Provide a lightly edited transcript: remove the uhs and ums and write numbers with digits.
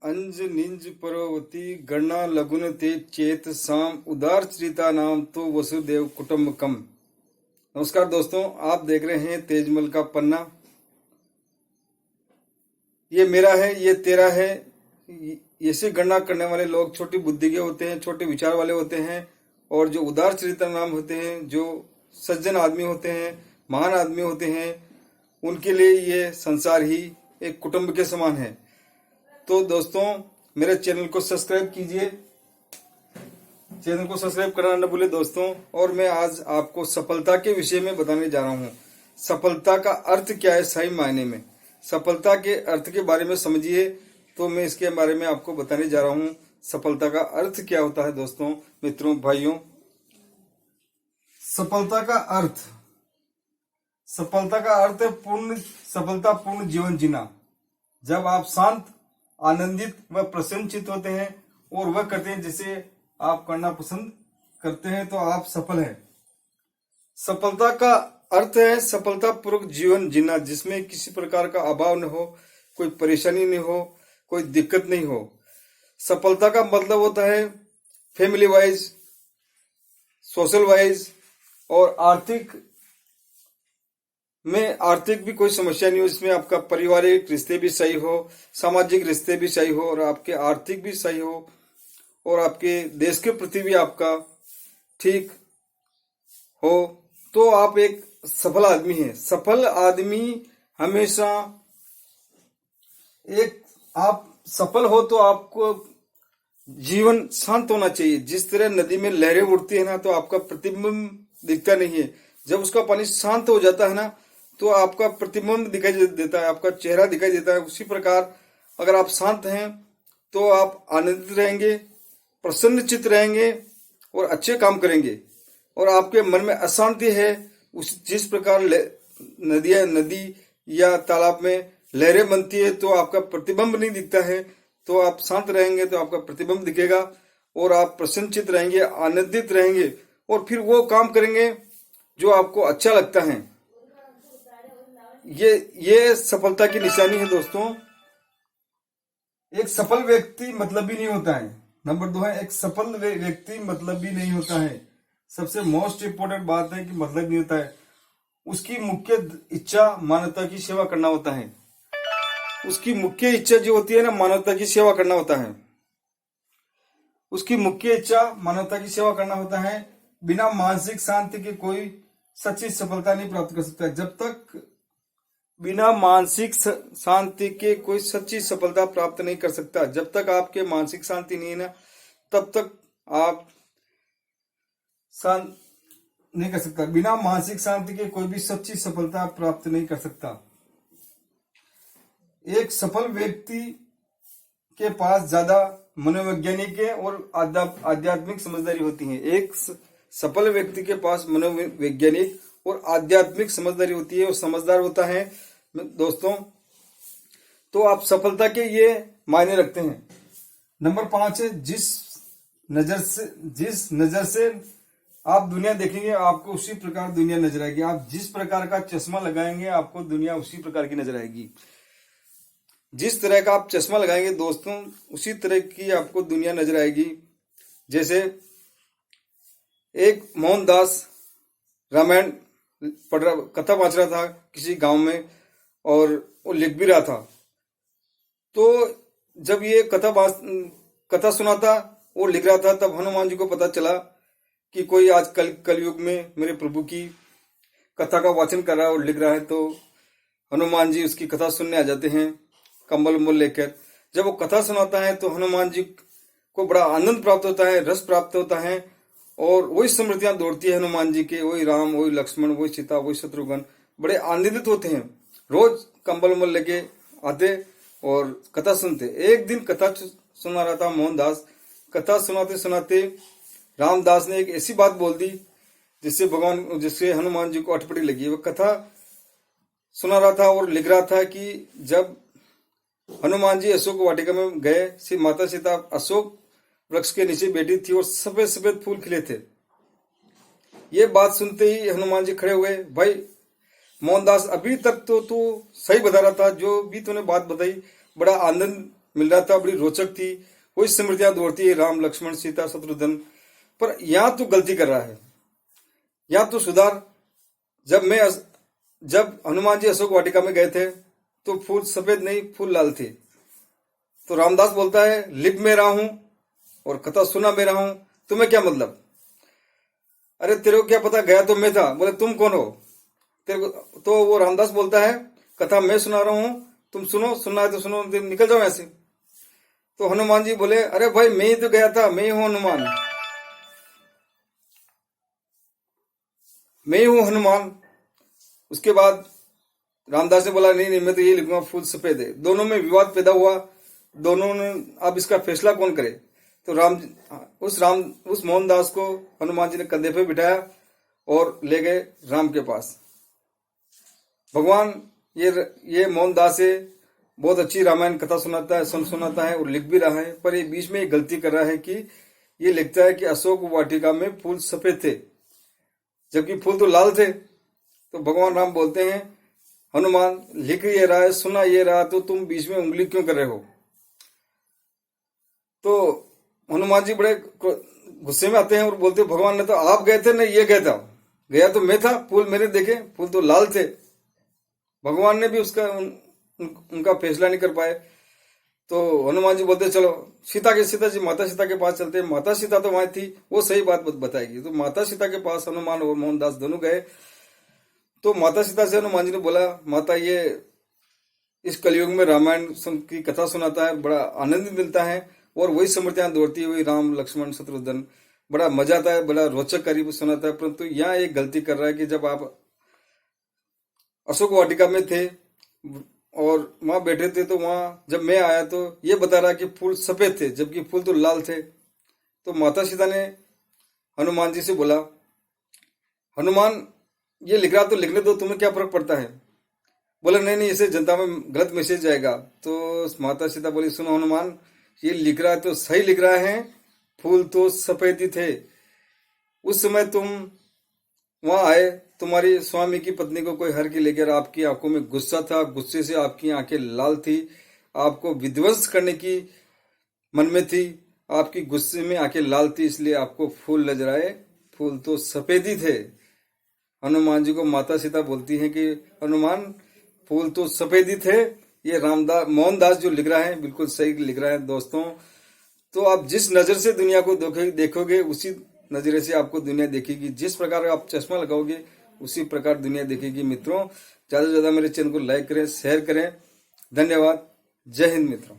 अंज निंज परवती गणना लघुन ते चेत साम उदार चरिता नाम तो वसुदेव कुटुंबकम। नमस्कार दोस्तों, आप देख रहे हैं तेजमल का पन्ना। ये मेरा है, ये तेरा है। ऐसी गणना करने वाले लोग छोटी बुद्धि के होते हैं, छोटे विचार वाले होते हैं। और जो उदार चरित्र नाम होते हैं, जो सज्जन आदमी होते हैं, महान आदमी होते हैं, उनके लिए ये संसार ही एक कुटुंब के समान है। तो दोस्तों, मेरे चैनल को सब्सक्राइब कीजिए, चैनल को सब्सक्राइब करना न भूले दोस्तों। और मैं आज आपको सफलता के विषय में बताने जा रहा हूँ। सफलता का अर्थ क्या है सही मायने में, सफलता के अर्थ के बारे में समझिए। तो मैं इसके बारे में आपको बताने जा रहा हूँ, सफलता का अर्थ क्या होता है। दोस्तों, मित्रों, भाइयों, सफलता का अर्थ है पूर्ण सफलता, पूर्ण जीवन जीना। जब आप शांत, आनंदित व प्रसन्नचित होते हैं और वह करते हैं जिसे आप करना पसंद करते हैं, तो आप सफल हैं। सफलता का अर्थ है सफलता पूर्वक जीवन जीना, जिसमें किसी प्रकार का अभाव न हो, कोई परेशानी नहीं हो, कोई दिक्कत नहीं हो। सफलता का मतलब होता है फैमिली वाइज, सोशल वाइज और आर्थिक भी कोई समस्या नहीं हो, इसमें आपका पारिवारिक रिश्ते भी सही हो, सामाजिक रिश्ते भी सही हो, और आपके आर्थिक भी सही हो, और आपके देश के प्रति भी आपका ठीक हो, तो आप एक सफल आदमी हैं। सफल आदमी हमेशा आप सफल हो तो आपको जीवन शांत होना चाहिए। जिस तरह नदी में लहरें उठती है ना, तो आपका प्रतिबिंब दिखता नहीं है। जब उसका पानी शांत हो जाता है ना, तो आपका प्रतिबिंब दिखाई देता है, आपका चेहरा दिखाई देता है। उसी प्रकार अगर आप शांत हैं तो आप आनंदित रहेंगे, प्रसन्नचित्त रहेंगे और अच्छे काम करेंगे। और आपके मन में अशांति है, जिस प्रकार नदी या तालाब में लहरें बनती है, तो आपका प्रतिबिंब नहीं दिखता है। तो आप शांत रहेंगे तो आपका प्रतिबिंब दिखेगा और आप प्रसन्नचित्त रहेंगे, आनंदित रहेंगे, और फिर वो काम करेंगे जो आपको अच्छा लगता है। ये सफलता की निशानी है दोस्तों। एक सफल व्यक्ति मतलबी नहीं होता है। नंबर 2 है, एक सफल व्यक्ति मतलबी नहीं होता है। सबसे मोस्ट इंपोर्टेंट बात है कि मतलब नहीं होता है। उसकी मुख्य इच्छा मानवता की सेवा करना होता है। उसकी मुख्य इच्छा जो होती है ना, मानवता की सेवा करना होता है। उसकी मुख्य इच्छा मानवता की सेवा करना होता है। बिना मानसिक शांति के कोई सच्ची सफलता नहीं प्राप्त कर सकता। जब तक बिना मानसिक शांति के कोई सच्ची सफलता प्राप्त नहीं कर सकता। जब तक आपके मानसिक शांति नहीं है ना, तब तक आप शांत नहीं कर सकता। बिना मानसिक शांति के कोई भी सच्ची सफलता प्राप्त नहीं कर सकता। एक सफल व्यक्ति के पास ज्यादा मनोवैज्ञानिक और आध्यात्मिक समझदारी होती है। एक सफल व्यक्ति के पास मनोवैज्ञानिक और आध्यात्मिक समझदारी होती है और समझदार होता है दोस्तों। तो आप सफलता के ये मायने रखते हैं। नंबर 5 है, जिस नजर से आप दुनिया देखेंगे, आपको उसी प्रकार दुनिया नजर आएगी। आप जिस प्रकार का चश्मा लगाएंगे, आपको दुनिया उसी प्रकार की नजर आएगी। जिस तरह का आप चश्मा लगाएंगे दोस्तों, उसी तरह की आपको दुनिया नजर आएगी। जैसे एक मोहनदास रामायण कथा वाच रहा था किसी गांव में, और वो लिख भी रहा था। तो जब ये कथा सुना था, वो लिख रहा था, तब हनुमान जी को पता चला कि कोई आज कलयुग में मेरे प्रभु की कथा का वाचन कर रहा है और लिख रहा है। तो हनुमान जी उसकी कथा सुनने आ जाते हैं कंबल उम्बल लेकर। जब वो कथा सुनाता है तो हनुमान जी को बड़ा आनंद प्राप्त होता है, रस प्राप्त होता है, और वही स्मृतियां दौड़ती है हनुमान जी के। वही राम, वही लक्ष्मण, वही सीता, वही शत्रुघ्न, बड़े आनंदित होते हैं। रोज कंबल उम्बल लेके आते और कथा सुनते। एक दिन कथा सुना रहा था मोहनदास। कथा सुनाते सुनाते रामदास ने एक ऐसी बात बोल दी जिससे हनुमान जी को अटपटी लगी। वह कथा सुना रहा था और लिख रहा था कि जब हनुमान जी अशोक वाटिका में गए, श्री माता सीता अशोक वृक्ष के नीचे बैठी थी और सफेद सफेद फूल खिले थे। ये बात सुनते ही हनुमान जी खड़े हुए। भाई मोहनदास, अभी तक तो तू सही बता रहा था, जो भी तूने बात बताई बड़ा आनंद मिल रहा था, बड़ी रोचक थी, वही स्मृतियां दौड़ती है राम लक्ष्मण सीता शत्रुघ्न। पर यहां तू गलती कर रहा है, यहां तू सुधार। जब हनुमान जी अशोक वाटिका में गए थे तो फूल सफेद नहीं फूल लाल थे। तो रामदास बोलता है लिख में रहा हूं और कथा सुना में रहा हूं, तुम्हें क्या मतलब? अरे तेरे को क्या पता, गया तो मैं था। बोले तुम कौन हो तेरे को? तो वो रामदास बोलता है कथा मैं सुना रहा हूं, तुम सुनो, सुनना है तो सुनो, निकल जाओ ऐसे। तो हनुमान जी बोले अरे भाई मैं ही तो गया था, मैं ही हूं हनुमान, मैं ही हूं हनुमान। उसके बाद रामदास ने बोला नहीं नहीं मैं तो ये लिखूंगा फूल सफेद है। दोनों में विवाद पैदा हुआ, दोनों ने अब इसका फैसला कौन करे। तो उस मोहनदास को हनुमान जी ने कंधे पे बिठाया और ले गए राम के पास। भगवान ये मोहनदास है, बहुत अच्छी रामायण कथा सुनाता है और लिख भी रहा है। पर ये बीच में एक गलती कर रहा है कि ये लिखता है कि अशोक वाटिका में फूल सफेद थे जबकि फूल तो लाल थे। तो भगवान राम बोलते हैं हनुमान लिख ये रहा है, सुना ये रहा, तो तुम बीच में उंगली क्यों कर रहे हो? तो हनुमान जी बड़े गुस्से में आते हैं और बोलते भगवान ने तो आप गए थे, नहीं ये गया था, गया तो मैं था, फूल मेरे देखे, फूल तो लाल थे। भगवान ने भी उनका फैसला नहीं कर पाए। तो हनुमान जी बोलते चलो सीता जी माता सीता के पास चलते हैं। माता सीता तो वहां थी, वो सही बात बताएगी। तो माता सीता के पास हनुमान और मोहनदास दोनों गए। तो माता सीता से हनुमान जी ने बोला माता ये इस कलयुग में रामायण की कथा सुनाता है, बड़ा आनंद मिलता है और वही स्मृतियां दौड़ती हुई राम लक्ष्मण शत्रुघ्न, बड़ा मजा आता है, बड़ा रोचक करीब सुनाता है। परंतु यहाँ एक गलती कर रहा है कि जब आप अशोक वाटिका में थे और वहां बैठे थे तो वहां जब मैं आया तो ये बता रहा कि फूल सफेद थे जबकि फूल तो लाल थे। तो माता सीता ने हनुमान जी से बोला हनुमान ये लिख रहा तो लिखने दो, तुम्हें क्या फर्क पड़ता है? बोले नहीं नहीं इसे जनता में गलत मैसेज जाएगा। तो माता सीता बोली सुनो हनुमान ये लिख रहा है तो सही लिख रहा है, फूल तो सफेद ही थे। उस समय तुम वहां आए, तुम्हारी स्वामी की पत्नी को कोई हर के लेकर, आपकी आंखों में गुस्सा था, गुस्से से आपकी आंखें लाल थी, आपको विध्वंस करने की मन में थी, आपकी गुस्से में आंखें लाल थी, इसलिए आपको फूल नजर आए, फूल तो सफेद ही थे। हनुमान जी को माता सीता बोलती है कि हनुमान फूल तो सफेद ही थे। ये मोहनदास जो लिख रहा है बिल्कुल सही लिख रहा है दोस्तों। तो आप जिस नजर से दुनिया को देखोगे उसी नजरे से आपको दुनिया देखेगी। जिस प्रकार आप चश्मा लगाओगे उसी प्रकार दुनिया देखेगी। मित्रों ज्यादा से ज्यादा मेरे चैनल को लाइक करें, शेयर करें। धन्यवाद। जय हिंद मित्रों।